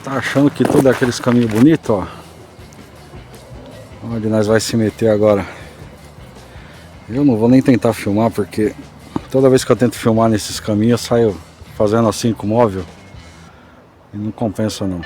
Tá achando que tudo é aqueles caminhos bonitos, ó. Onde nós vai se meter agora? Eu não vou nem tentar filmar, porque toda vez que eu tento filmar nesses caminhos eu saio fazendo assim com o móvel e não compensa não.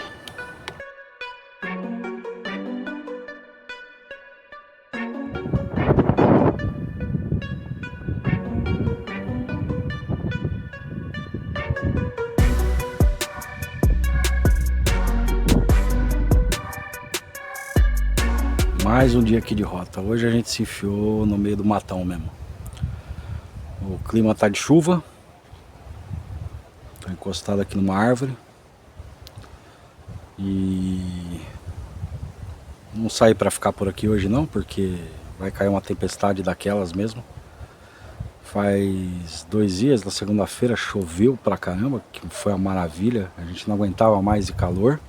Mais um dia aqui de rota. Hoje a gente se enfiou no meio do matão mesmo. O clima tá de chuva. Tô encostado aqui numa árvore. E não saí pra ficar por aqui hoje não, porque vai cair uma tempestade daquelas mesmo. Faz 2 dias, na segunda-feira choveu pra caramba, que foi uma maravilha. A gente não aguentava mais de calor.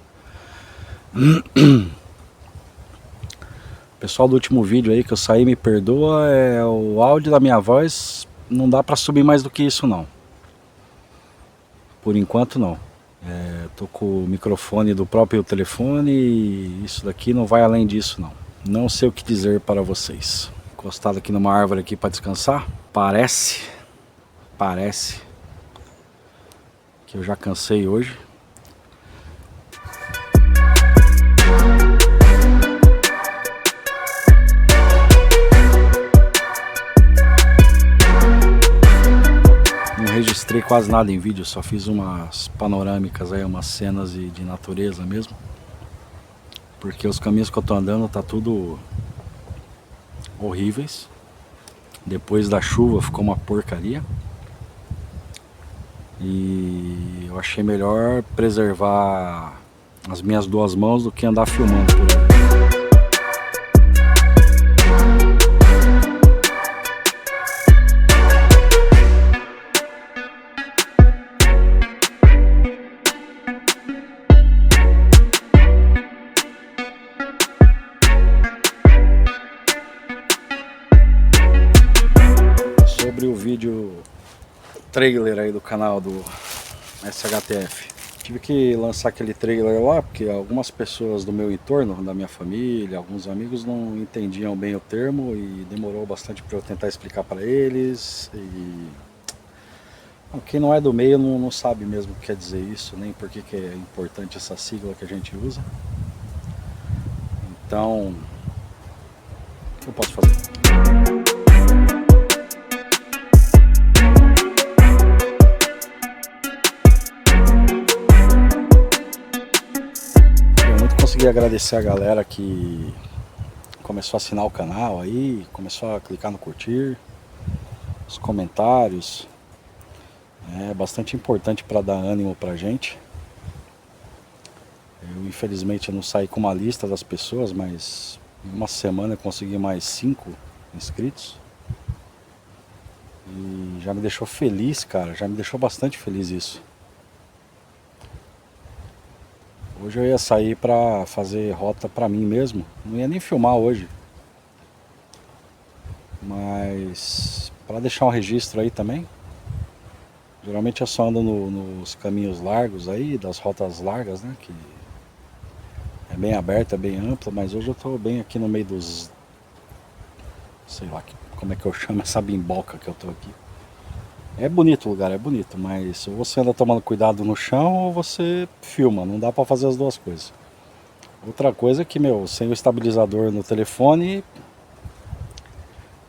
Pessoal do último vídeo aí que eu saí, me perdoa, o áudio da minha voz não dá pra subir mais do que isso não. Por enquanto não. Tô com o microfone do próprio telefone e isso daqui não vai além disso não. Não sei o que dizer para vocês. Encostado aqui numa árvore aqui para descansar. Parece que eu já cansei hoje. Não registrei quase nada em vídeo, só fiz umas panorâmicas aí, umas cenas de natureza mesmo. Porque os caminhos que eu tô andando tá tudo horríveis. Depois da chuva ficou uma porcaria. E eu achei melhor preservar as minhas 2 mãos do que andar filmando por aí. Sobre o vídeo trailer aí do canal do SHTF. Tive que lançar aquele trailer lá porque algumas pessoas do meu entorno, da minha família, alguns amigos não entendiam bem o termo e demorou bastante para eu tentar explicar para eles. E quem não é do meio não sabe mesmo o que quer dizer isso, nem por que é importante essa sigla que a gente usa. Então, o que eu posso fazer? Consegui agradecer a galera que começou a assinar o canal aí, começou a clicar no curtir, os comentários. É bastante importante para dar ânimo pra gente. Eu infelizmente não saí com uma lista das pessoas, mas em uma semana eu consegui mais 5 inscritos. E já me deixou feliz, cara, já me deixou bastante feliz isso. Hoje eu ia sair pra fazer rota pra mim mesmo, não ia nem filmar hoje. Mas pra deixar um registro aí também. Geralmente eu só ando nos caminhos largos aí, das rotas largas, né? Que é bem aberta, é bem ampla, mas hoje eu tô bem aqui no meio dos... Sei lá como é que eu chamo essa bimboca que eu tô aqui. É bonito o lugar, é bonito, mas ou você anda tomando cuidado no chão ou você filma, não dá pra fazer as duas coisas. Outra coisa é que, sem o estabilizador no telefone,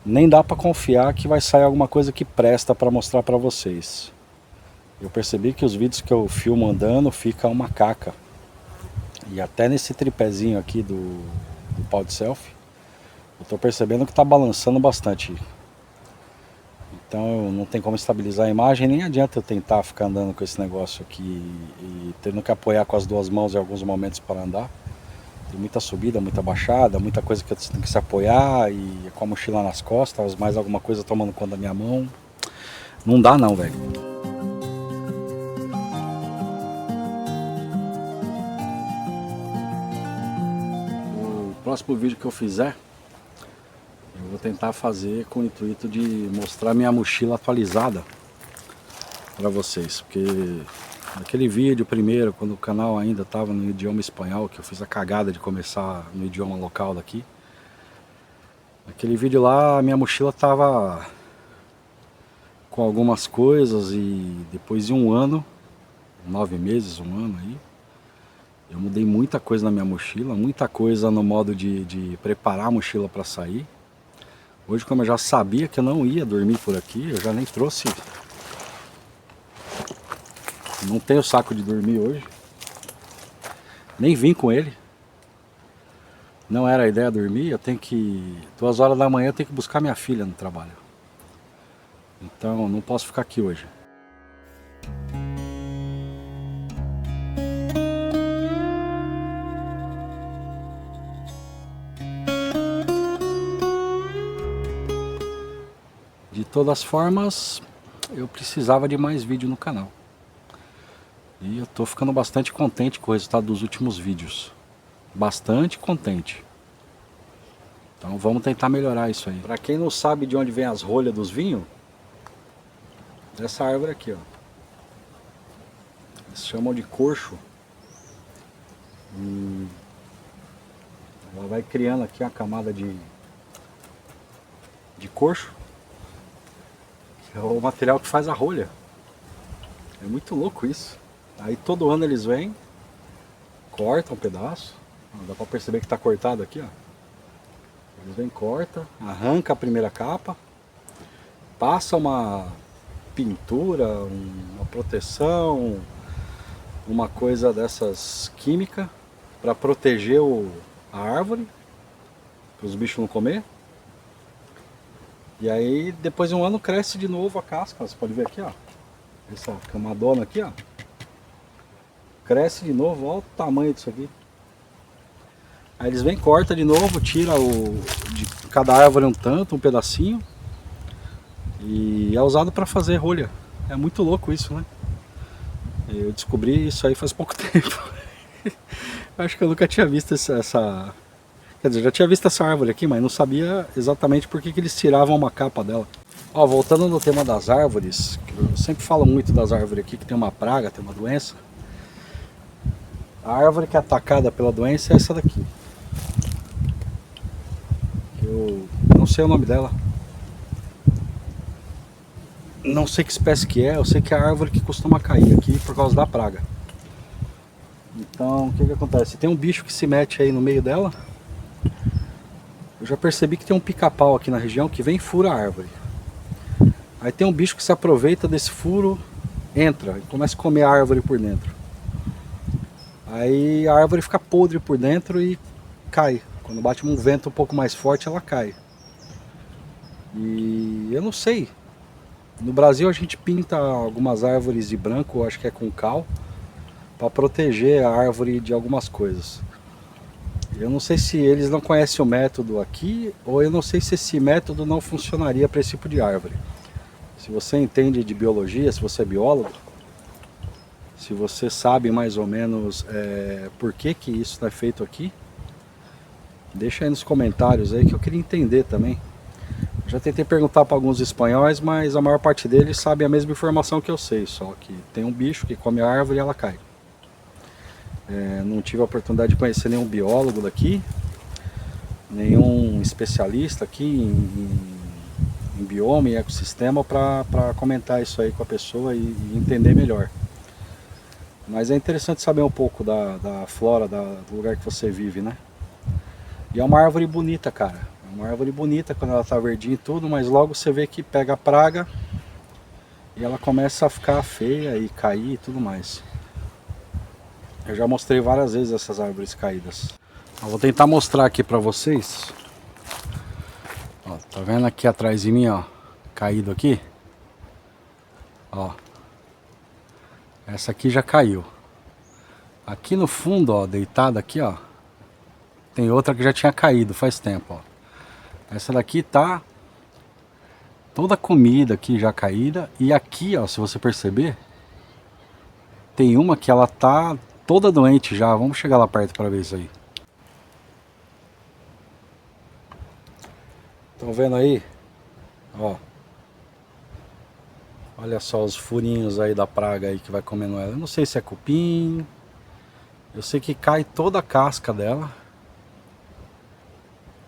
nem dá pra confiar que vai sair alguma coisa que presta pra mostrar pra vocês. Eu percebi que os vídeos que eu filmo andando fica uma caca. E até nesse tripézinho aqui do pau de selfie, eu tô percebendo que tá balançando bastante. Então não tem como estabilizar a imagem, nem adianta eu tentar ficar andando com esse negócio aqui e tendo que apoiar com as 2 mãos em alguns momentos para andar. Tem muita subida, muita baixada, muita coisa que eu tenho que se apoiar e com a mochila nas costas, mais alguma coisa tomando conta da minha mão. Não dá não, velho. O próximo vídeo que eu fizer, eu vou tentar fazer com o intuito de mostrar minha mochila atualizada para vocês, porque Aquele vídeo primeiro, quando o canal ainda estava no idioma espanhol, que eu fiz a cagada de começar no idioma local daqui. Aquele vídeo lá, a minha mochila tava com algumas coisas e depois de um ano, 9 meses, um ano aí, eu mudei muita coisa na minha mochila, muita coisa no modo de preparar a mochila para sair. Hoje, como eu já sabia que eu não ia dormir por aqui, eu já nem trouxe. Não tenho saco de dormir hoje. Nem vim com ele. Não era a ideia dormir, eu tenho que... 2 horas da manhã eu tenho que buscar minha filha no trabalho. Então não posso ficar aqui hoje. De todas as formas, eu precisava de mais vídeo no canal. E eu tô ficando bastante contente com o resultado dos últimos vídeos. Bastante contente. Então vamos tentar melhorar isso aí. Pra quem não sabe de onde vem as rolhas dos vinhos, dessa árvore aqui, ó. Eles chamam de corcho. E ela vai criando aqui uma camada de corcho, que é o material que faz a rolha. É muito louco isso. Aí todo ano eles vêm, cortam um pedaço. Dá pra perceber que tá cortado aqui, ó. Eles vêm, corta, arranca a primeira capa, passa uma pintura, uma proteção, uma coisa dessas química para proteger a árvore, para os bichos não comer. E aí depois de um ano cresce de novo a casca, você pode ver aqui, ó. Essa camadona aqui, ó. Cresce de novo, olha o tamanho disso aqui. Aí eles vêm, corta de novo, tira de cada árvore um tanto, um pedacinho. E é usado para fazer rolha. É muito louco isso, né? Eu descobri isso aí faz pouco tempo. Acho que eu nunca tinha visto essa... Quer dizer, já tinha visto essa árvore aqui, mas não sabia exatamente por que eles tiravam uma capa dela. Ó, voltando no tema das árvores, eu sempre falo muito das árvores aqui que tem uma praga, tem uma doença. A árvore que é atacada pela doença é essa daqui. Eu não sei o nome dela. Não sei que espécie que é, eu sei que é a árvore que costuma cair aqui por causa da praga. Então, o que acontece? Tem um bicho que se mete aí no meio dela. Eu já percebi que tem um pica-pau aqui na região que vem e fura a árvore. Aí tem um bicho que se aproveita desse furo, entra e começa a comer a árvore por dentro. Aí a árvore fica podre por dentro e cai. Quando bate um vento um pouco mais forte, ela cai. E eu não sei. No Brasil a gente pinta algumas árvores de branco, acho que é com cal, para proteger a árvore de algumas coisas. Eu não sei se eles não conhecem o método aqui, ou eu não sei se esse método não funcionaria para esse tipo de árvore. Se você entende de biologia, se você é biólogo, se você sabe mais ou menos por que isso não é feito aqui, deixa aí nos comentários aí que eu queria entender também. Já tentei perguntar para alguns espanhóis, mas a maior parte deles sabe a mesma informação que eu sei, só que tem um bicho que come a árvore e ela cai. Não tive a oportunidade de conhecer nenhum biólogo daqui, nenhum especialista aqui em bioma e ecossistema para comentar isso aí com a pessoa e entender melhor. Mas é interessante saber um pouco da flora, do lugar que você vive, né? E é uma árvore bonita, cara. É uma árvore bonita quando ela tá verdinha e tudo, mas logo você vê que pega a praga e ela começa a ficar feia e cair e tudo mais. Eu já mostrei várias vezes essas árvores caídas. Eu vou tentar mostrar aqui pra vocês. Ó, tá vendo aqui atrás de mim, ó, caído aqui? Ó. Essa aqui já caiu. Aqui no fundo, ó, deitada aqui, ó, tem outra que já tinha caído faz tempo, ó. Essa daqui tá toda comida aqui já caída. E aqui, ó, se você perceber, tem uma que ela tá toda doente já. Vamos chegar lá perto para ver isso aí. Estão vendo aí? Ó. Olha só os furinhos aí da praga aí que vai comendo ela. Eu não sei se é cupim. Eu sei que cai toda a casca dela.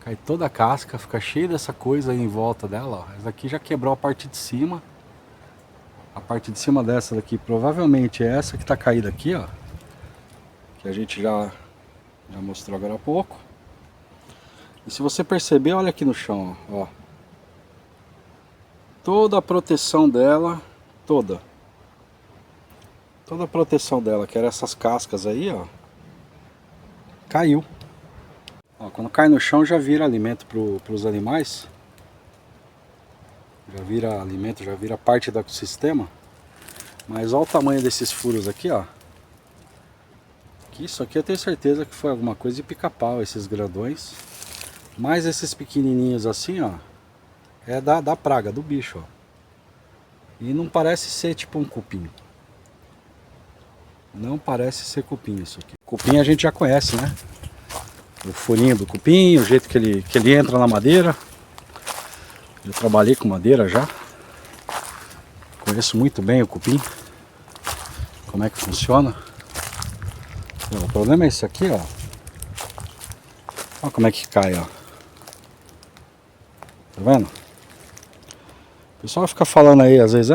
Cai toda a casca, fica cheio dessa coisa aí em volta dela, ó. Essa daqui já quebrou a parte de cima. A parte de cima dessa daqui provavelmente é essa que tá caída aqui, ó. Que a gente já mostrou agora há pouco. E se você perceber, olha aqui no chão, ó. Toda a proteção dela, toda a proteção dela, que era essas cascas aí, ó, caiu. Ó, quando cai no chão já vira alimento para os animais. Já vira alimento, já vira parte do ecossistema. Mas olha o tamanho desses furos aqui, ó. Que isso aqui eu tenho certeza que foi alguma coisa de pica-pau, esses grandões. Mas esses pequenininhos assim, ó, é da praga, do bicho, ó. E não parece ser tipo um cupim. Não parece ser cupim isso aqui. Cupim a gente já conhece, né? O furinho do cupim, o jeito que ele entra na madeira. Eu trabalhei com madeira já. Conheço muito bem o cupim. Como é que funciona. O problema é isso aqui, ó. Olha como é que cai, ó. Tá vendo? O pessoal fica falando aí, às vezes,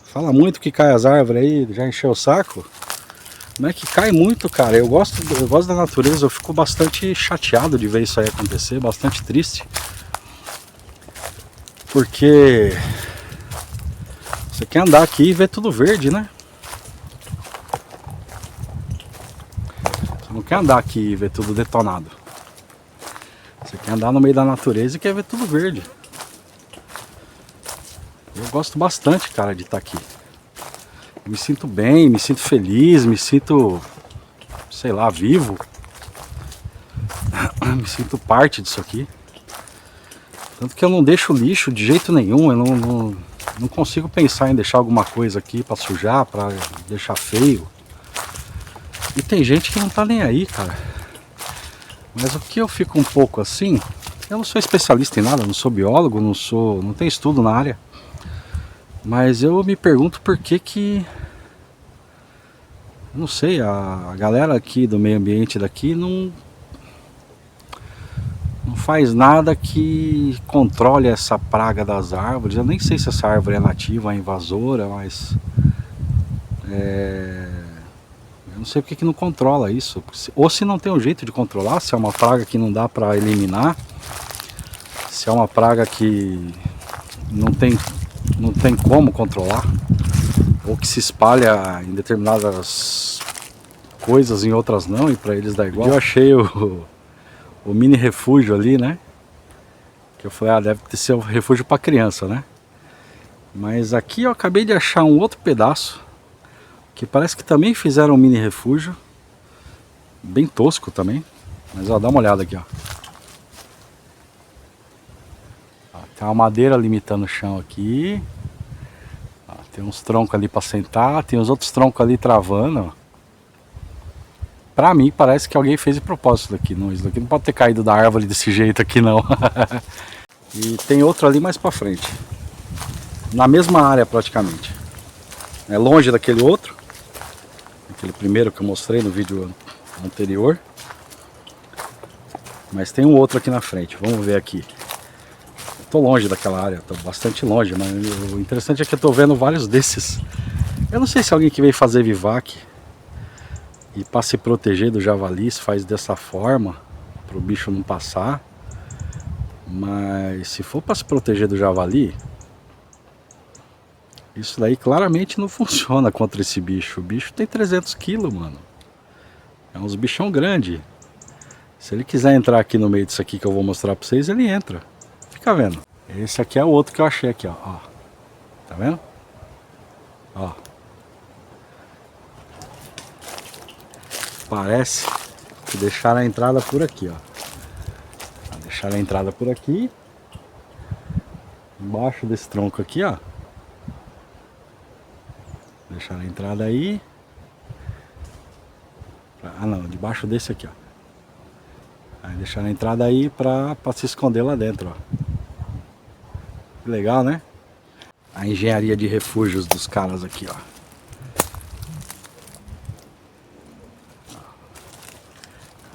fala muito que cai as árvores aí, já encheu o saco. Não é que cai muito, cara. Eu gosto da natureza, eu fico bastante chateado de ver isso aí acontecer, bastante triste. Porque você quer andar aqui e ver tudo verde, né? Você não quer andar aqui e ver tudo detonado. Você quer andar no meio da natureza e quer ver tudo verde. Eu gosto bastante, cara, de estar aqui. Me sinto bem, me sinto feliz, me sinto, sei lá, vivo. Me sinto parte disso aqui. Tanto que eu não deixo lixo de jeito nenhum. Eu não consigo pensar em deixar alguma coisa aqui pra sujar, pra deixar feio. E tem gente que não tá nem aí, cara. Mas o que eu fico um pouco assim, eu não sou especialista em nada, não sou biólogo, não tenho estudo na área. Mas eu me pergunto por que não sei, a galera aqui do meio ambiente daqui não faz nada que controle essa praga das árvores. Eu nem sei se essa árvore é nativa, é invasora, mas eu não sei porque que não controla isso. Ou se não tem um jeito de controlar, se é uma praga que não dá para eliminar, se é uma praga que não tem como controlar, ou que se espalha em determinadas coisas, em outras não, e para eles dá igual. Eu achei o mini refúgio ali, né? Que eu falei, deve ser um refúgio para criança, né? Mas aqui eu acabei de achar um outro pedaço, que parece que também fizeram um mini refúgio, bem tosco também. Mas ó, dá uma olhada aqui, ó. Tem uma madeira limitando o chão aqui. Tem uns troncos ali para sentar, tem os outros troncos ali travando. Pra mim parece que alguém fez de propósito aqui. Não, isso daqui não pode ter caído da árvore desse jeito aqui não. E tem outro ali mais pra frente, na mesma área praticamente. É longe daquele outro, aquele primeiro que eu mostrei no vídeo anterior. Mas tem um outro aqui na frente, vamos ver aqui. Tô longe daquela área, tô bastante longe, mas o interessante é que eu tô vendo vários desses. Eu não sei se alguém que veio fazer vivac e para se proteger do javali faz dessa forma, para o bicho não passar. Mas se for para se proteger do javali, isso daí claramente não funciona contra esse bicho. O bicho tem 300 kg, mano. É uns bichão grande. Se ele quiser entrar aqui no meio disso aqui que eu vou mostrar para vocês, ele entra. Fica vendo. Esse aqui é o outro que eu achei aqui, ó. Tá vendo? Ó. Parece que deixaram a entrada por aqui, ó. Deixaram a entrada por aqui. Embaixo desse tronco aqui, ó. Deixaram a entrada aí. Ah não, debaixo desse aqui, ó. Aí deixaram a entrada aí pra se esconder lá dentro, ó. Que legal, né? a engenharia de refúgios dos caras aqui, ó.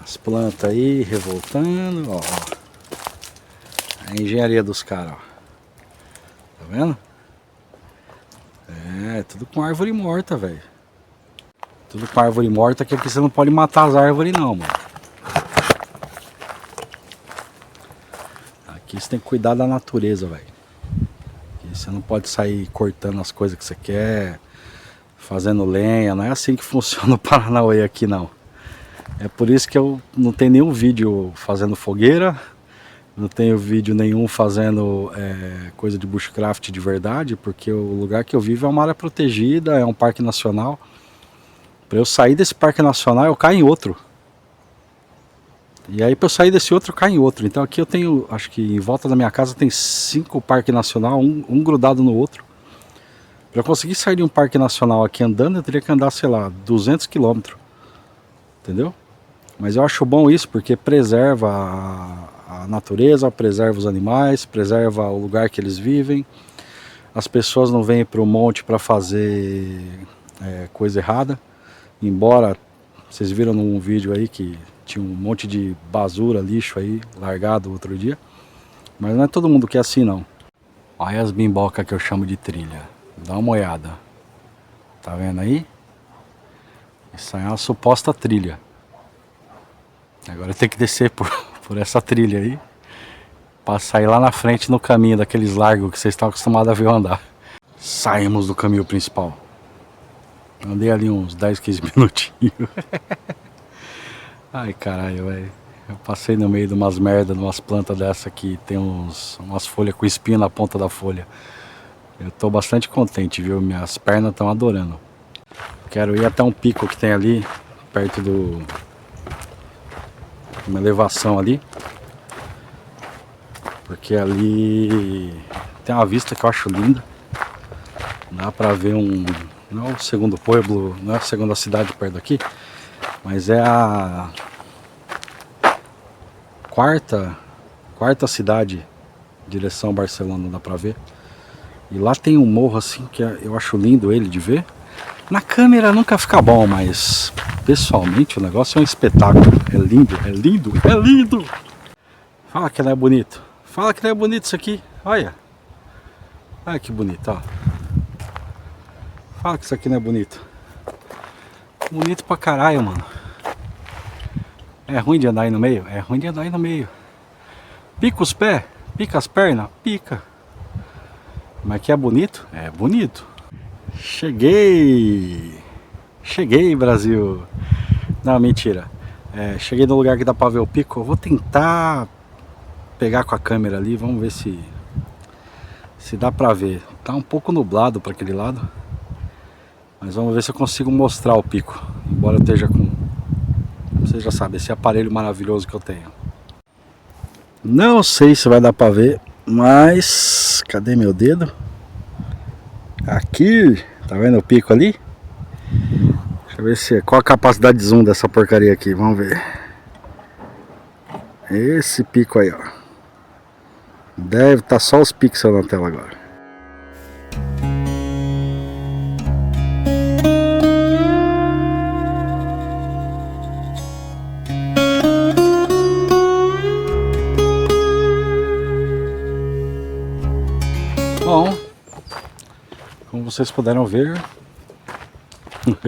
As plantas aí revoltando, ó. A engenharia dos caras, ó. Tá vendo? É, tudo com árvore morta, velho. Tudo com árvore morta, que aqui você não pode matar as árvores não, mano. Aqui você tem que cuidar da natureza, velho. Você não pode sair cortando as coisas que você quer, fazendo lenha. Não é assim que funciona o Paranauê aqui, não. É por isso que eu não tenho nenhum vídeo fazendo fogueira, não tenho vídeo nenhum fazendo coisa de bushcraft de verdade, porque o lugar que eu vivo é uma área protegida, é um parque nacional. Para eu sair desse parque nacional, eu caio em outro. E aí para eu sair desse outro, eu caio em outro. Então aqui eu tenho, acho que em volta da minha casa tem 5 parques nacionais, um grudado no outro. Para eu conseguir sair de um parque nacional aqui andando, eu teria que andar, sei lá, 200 km. Entendeu? Mas eu acho bom isso porque preserva a natureza, preserva os animais, preserva o lugar que eles vivem. As pessoas não vêm para o monte para fazer coisa errada. Embora vocês viram num vídeo aí que tinha um monte de basura, lixo aí largado outro dia. Mas não é todo mundo que é assim não. Olha as bimbocas que eu chamo de trilha. Dá uma olhada. Tá vendo aí? Isso aí é uma suposta trilha. Agora tem que descer por essa trilha aí, para sair lá na frente no caminho daqueles largos que vocês estão acostumados a ver eu andar. Saímos do caminho principal. Andei ali uns 10, 15 minutinhos. Ai caralho, velho. Eu passei no meio de umas merdas, de umas plantas dessa que tem umas folhas com espinho na ponta da folha. Eu tô bastante contente, viu? Minhas pernas estão adorando. Quero ir até um pico que tem ali, perto uma elevação ali, porque ali tem uma vista que eu acho linda. Dá pra ver não é o segundo pueblo, não é a segunda cidade perto daqui, mas é a quarta cidade, direção Barcelona, dá pra ver. E lá tem um morro assim que eu acho lindo ele de ver. Na câmera nunca fica bom, mas pessoalmente o negócio é um espetáculo. É lindo, é lindo, é lindo! Fala que não é bonito. Fala que não é bonito isso aqui. Olha. Olha que bonito, ó. Fala que isso aqui não é bonito. Bonito pra caralho, mano. É ruim de andar aí no meio? É ruim de andar aí no meio. Pica os pés? Pica as pernas? Pica. Mas que é bonito? É bonito. Cheguei! Cheguei, Brasil! Não, mentira. Cheguei no lugar que dá pra ver o pico. Eu vou tentar pegar com a câmera ali. Vamos ver se dá pra ver. Tá um pouco nublado para aquele lado. Mas vamos ver se eu consigo mostrar o pico. Embora eu esteja com... Você já sabe, esse aparelho maravilhoso que eu tenho. Não sei se vai dar pra ver. Mas... Cadê meu dedo? Aqui, tá vendo o pico ali? Deixa eu ver qual a capacidade de zoom dessa porcaria aqui, vamos ver. Esse pico aí, ó. Deve estar só os pixels na tela agora. Bom, como vocês puderam ver,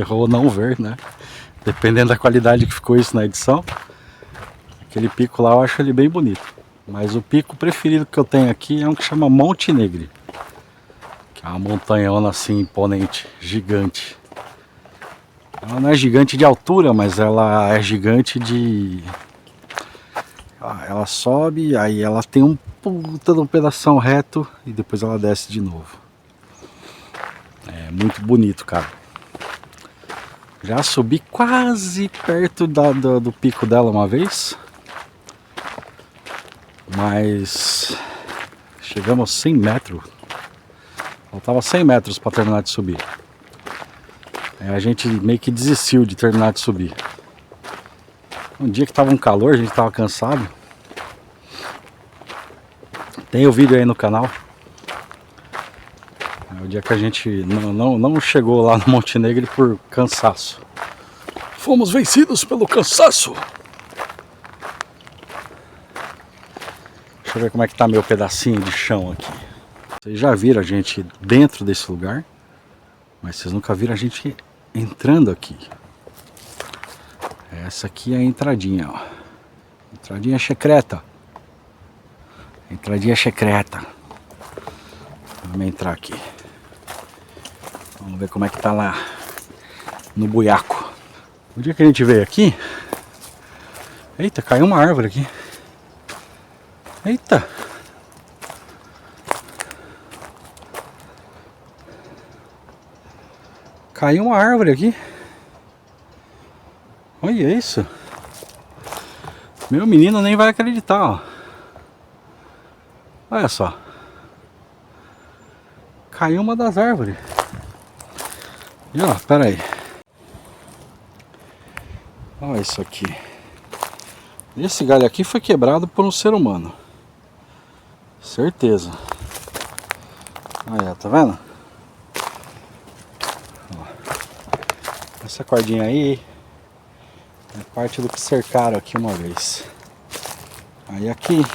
ou não ver, né? Dependendo da qualidade que ficou isso na edição. Aquele pico lá eu acho ele bem bonito. Mas o pico preferido que eu tenho aqui é um que chama Monte Negri. Que é uma montanhona assim imponente, gigante. Ela não é gigante de altura, mas ela é gigante de... Ela sobe, aí ela tem um puta de um pedação reto e depois ela desce de novo. É muito bonito, cara. Já subi quase perto do pico dela uma vez. Mas chegamos a 100 metros. Faltava 100 metros para terminar de subir. A gente meio que desistiu de terminar de subir. Um dia que tava um calor, a gente tava cansado. Tem o vídeo aí no canal. É o dia que a gente não chegou lá no Montenegro por cansaço. Fomos vencidos pelo cansaço. Deixa eu ver como é que tá meu pedacinho de chão aqui. Vocês já viram a gente dentro desse lugar, mas vocês nunca viram a gente entrando aqui. Essa aqui é a entradinha, ó. Entradinha secreta. Entradinha secreta. Vamos entrar aqui. Vamos ver como é que tá lá no buiaco. O dia que a gente veio aqui... Eita, caiu uma árvore aqui. Eita. Caiu uma árvore aqui. Olha isso. Meu menino nem vai acreditar, ó. Olha só. Caiu uma das árvores. E ó, pera aí. Olha isso aqui. Esse galho aqui foi quebrado por um ser humano. Certeza. Olha, tá vendo? Ó. Essa cordinha aí é parte do que cercaram aqui uma vez. Aí aqui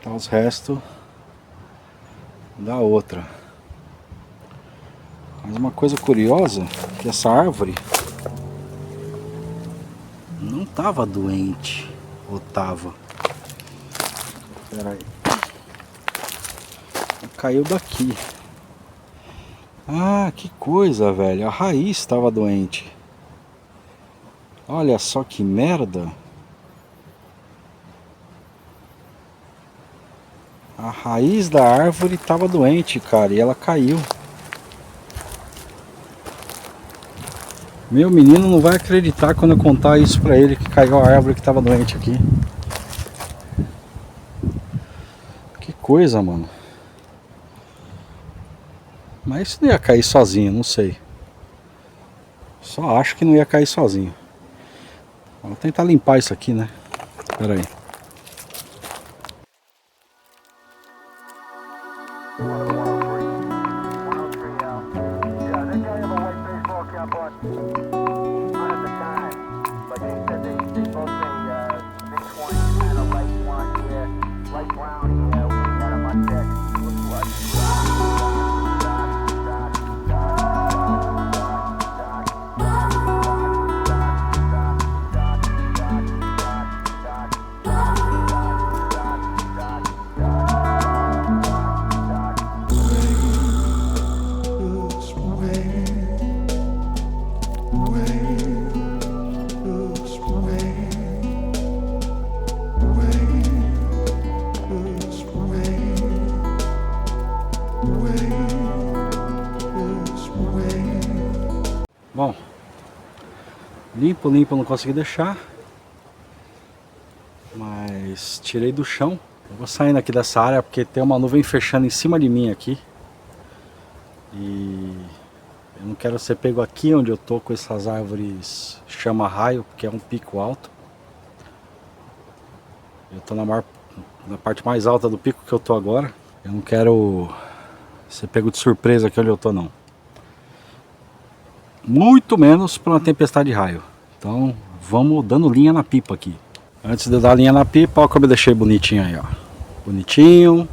tá os restos da outra. Mas uma coisa curiosa é que essa árvore não tava doente. Ou tava? Pera aí. Caiu daqui. Ah, que coisa, velho. A raiz estava doente. Olha só que merda. A raiz da árvore estava doente, cara, e ela caiu. Meu menino não vai acreditar quando eu contar isso pra ele, que caiu a árvore que estava doente aqui. Que coisa, mano. Mas isso não ia cair sozinho, não sei. Só acho que não ia cair sozinho. Vou tentar limpar isso aqui, né? Espera aí. Bom, limpo, não consegui deixar, mas tirei do chão. Eu vou saindo aqui dessa área porque tem uma nuvem fechando em cima de mim aqui. E eu não quero ser pego aqui onde eu tô com essas árvores chama-raio, porque é um pico alto. Eu tô na parte mais alta do pico que eu tô agora. Eu não quero ser pego de surpresa aqui onde eu tô, não. Muito menos para uma tempestade de raio. Então vamos dando linha na pipa aqui. Antes de eu dar linha na pipa, olha como eu deixei bonitinho aí, ó. Bonitinho,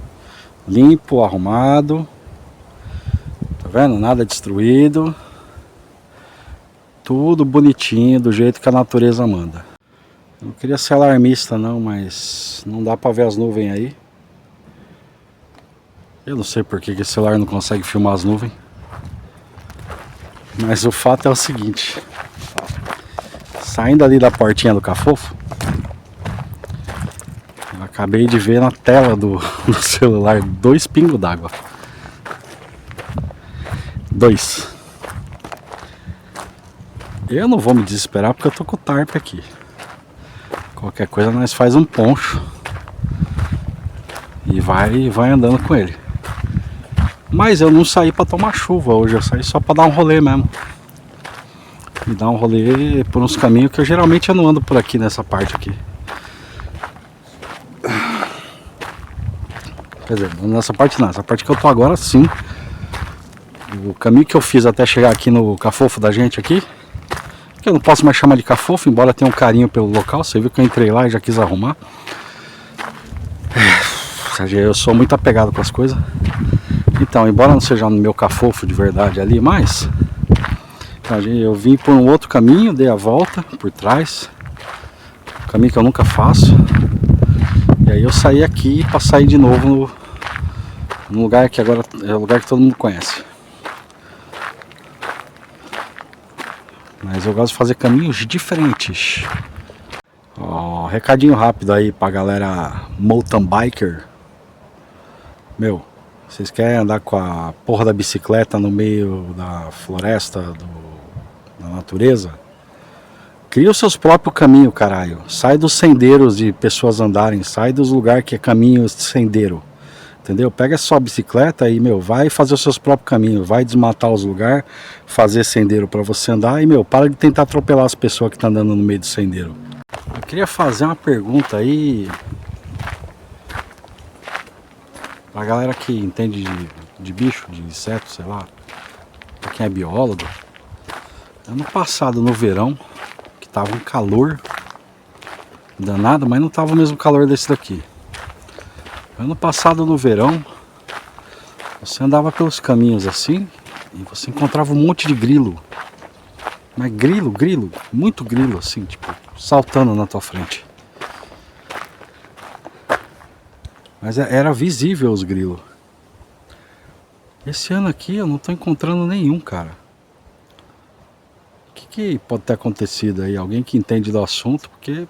limpo, arrumado. Tá vendo? Nada destruído. Tudo bonitinho, do jeito que a natureza manda. Eu não queria ser alarmista não, mas não dá para ver as nuvens aí. Eu não sei porque que esse celular não consegue filmar as nuvens. Mas o fato é o seguinte, saindo ali da portinha do Cafofo, eu acabei de ver na tela do celular 2 pingos d'água. 2. Eu não vou me desesperar porque eu tô com o tarp aqui. Qualquer coisa nós faz um poncho e vai andando com ele. Mas eu não saí pra tomar chuva hoje, eu saí só pra dar um rolê mesmo. E dar um rolê por uns caminhos que eu geralmente não ando por aqui nessa parte aqui. Quer dizer, nessa parte não, essa parte que eu tô agora sim. O caminho que eu fiz até chegar aqui no cafofo da gente aqui, que eu não posso mais chamar de cafofo, embora tenha um carinho pelo local. Você viu que eu entrei lá e já quis arrumar. Eu sou muito apegado com as coisas. Então, embora não seja no meu cafofo de verdade ali, mas eu vim por um outro caminho, dei a volta por trás, um caminho que eu nunca faço. E aí eu saí aqui para sair de novo no lugar que agora é o lugar que todo mundo conhece. Mas eu gosto de fazer caminhos diferentes. Ó, recadinho rápido aí pra galera mountain biker. Meu, vocês querem andar com a porra da bicicleta no meio da floresta, da natureza? Cria os seus próprios caminhos, caralho. Sai dos sendeiros de pessoas andarem, sai dos lugares que é caminho sendeiro. Entendeu? Pega só a bicicleta e, meu, vai fazer os seus próprios caminhos, vai desmatar os lugares, fazer sendeiro para você andar e, meu, para de tentar atropelar as pessoas que estão andando no meio do sendeiro. Eu queria fazer uma pergunta aí pra galera que entende de bicho, de inseto, sei lá, pra quem é biólogo. Ano passado, no verão, que tava um calor danado, mas não tava o mesmo calor desse daqui. Ano passado no verão, você andava pelos caminhos assim e você encontrava um monte de grilo. Mas grilo, muito grilo assim, tipo, saltando na tua frente. Mas era visível os grilos. Esse ano aqui eu não tô encontrando nenhum, cara. O que pode ter acontecido aí? Alguém que entende do assunto, porque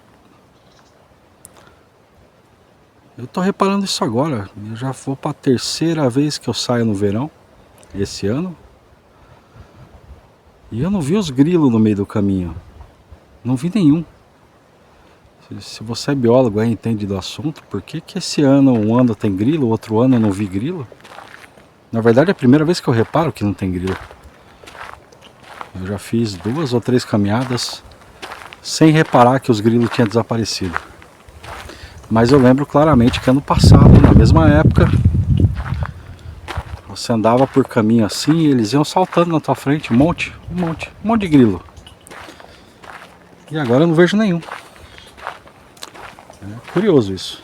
eu tô reparando isso agora. Eu já vou pra terceira vez que eu saio no verão, esse ano. E eu não vi os grilos no meio do caminho. Não vi nenhum. Se você é biólogo e entende do assunto, por que esse ano um ano tem grilo, outro ano eu não vi grilo? Na verdade é a primeira vez que eu reparo que não tem grilo. Eu já fiz 2 ou 3 caminhadas sem reparar que os grilos tinham desaparecido. Mas eu lembro claramente que ano passado, na mesma época, você andava por caminho assim e eles iam saltando na tua frente, um monte de grilo. E agora eu não vejo nenhum. É curioso isso.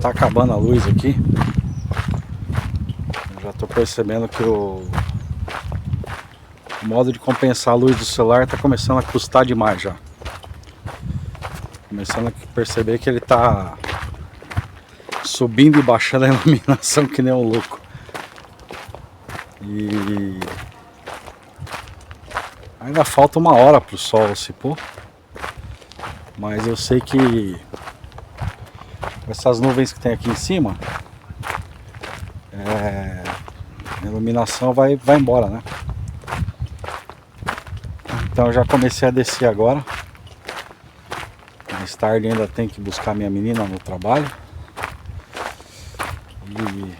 Tá acabando a luz aqui. Eu já tô percebendo que o modo de compensar a luz do celular tá começando a custar demais já. Começando a perceber que ele tá subindo e baixando a iluminação que nem um louco. E ainda falta 1 hora pro sol se pôr. Mas eu sei que essas nuvens que tem aqui em cima, a iluminação vai embora, né? Então eu já comecei a descer agora. Mais tarde ainda tem que buscar minha menina no trabalho. E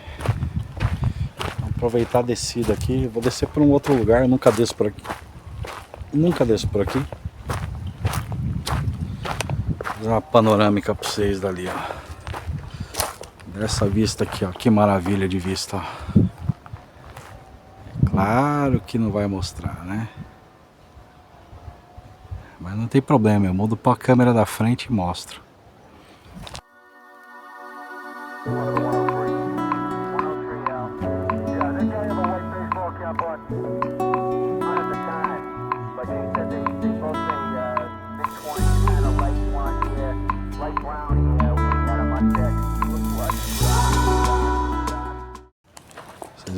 aproveitar a descida aqui. Vou descer por um outro lugar, eu nunca desço por aqui. Nunca desço por aqui. Vou fazer uma panorâmica para vocês dali, ó. Dessa vista aqui, ó, que maravilha de vista, ó. Claro que não vai mostrar, né? Mas não tem problema, eu mudo para a câmera da frente e mostro.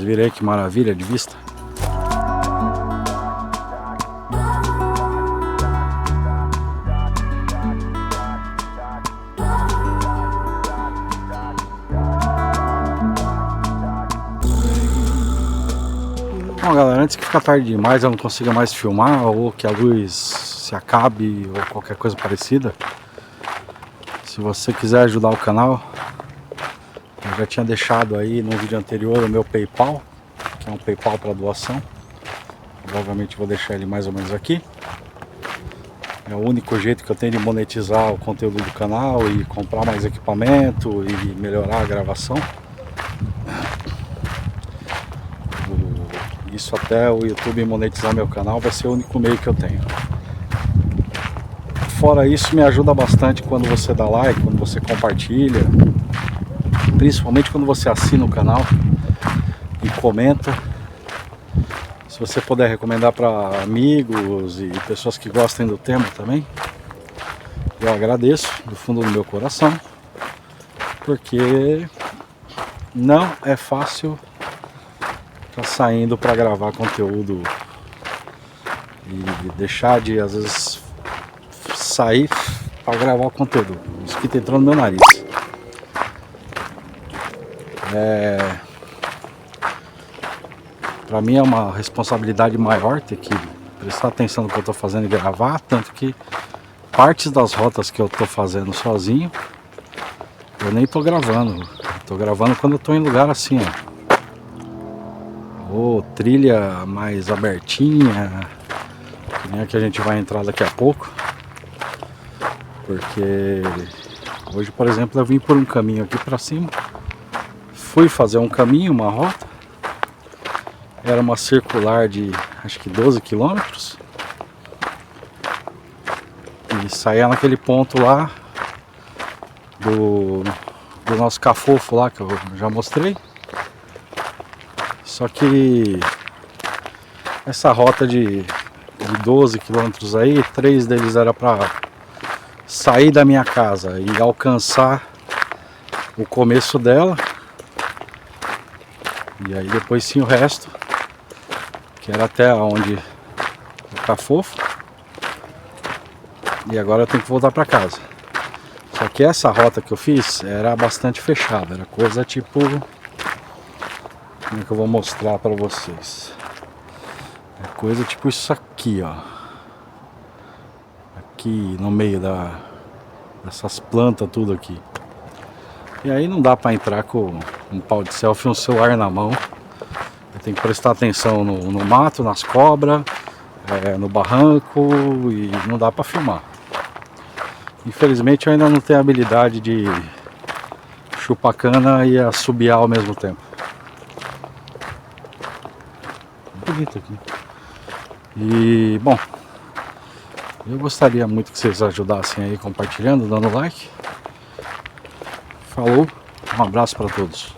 Vocês viram aí que maravilha de vista? Bom, galera, antes que fique tarde demais, eu não consiga mais filmar, ou que a luz se acabe, ou qualquer coisa parecida, se você quiser ajudar o canal, eu já tinha deixado aí no vídeo anterior o meu PayPal, que é um PayPal para doação. Provavelmente vou deixar ele mais ou menos aqui. É o único jeito que eu tenho de monetizar o conteúdo do canal e comprar mais equipamento e melhorar a gravação. Isso até o YouTube monetizar meu canal vai ser o único meio que eu tenho. Fora isso, me ajuda bastante quando você dá like, quando você compartilha, principalmente quando você assina o canal e comenta. Se você puder recomendar para amigos e pessoas que gostem do tema também, eu agradeço do fundo do meu coração, porque não é fácil estar saindo para gravar conteúdo e deixar de, às vezes, sair para gravar o conteúdo. O mosquito entrou no meu nariz. Para mim é uma responsabilidade maior ter que prestar atenção no que eu estou fazendo e gravar, tanto que partes das rotas que eu estou fazendo sozinho, eu nem estou gravando. Estou gravando quando eu estou em lugar assim, ó. Ou trilha mais abertinha, que nem a que a gente vai entrar daqui a pouco. Porque hoje, por exemplo, eu vim por um caminho aqui para cima. Fui fazer um caminho, uma rota. Era uma circular de acho que 12 quilômetros. E saía naquele ponto lá do nosso cafofo lá que eu já mostrei. Só que essa rota de 12 quilômetros aí, 3 deles era para sair da minha casa e alcançar o começo dela. E aí depois sim o resto, que era até onde o cafofo. E agora eu tenho que voltar para casa. Só que essa rota que eu fiz era bastante fechada, era coisa tipo... Como é que eu vou mostrar para vocês? É coisa tipo isso aqui, ó. Aqui no meio dessas plantas tudo aqui. E aí não dá para entrar com um pau de selfie e um celular na mão. Eu tenho que prestar atenção no mato, nas cobras, no barranco, e não dá para filmar. Infelizmente eu ainda não tenho a habilidade de chupar cana e assobiar ao mesmo tempo. Bonito aqui. E bom, eu gostaria muito que vocês ajudassem aí compartilhando, dando like. Falou, um abraço para todos.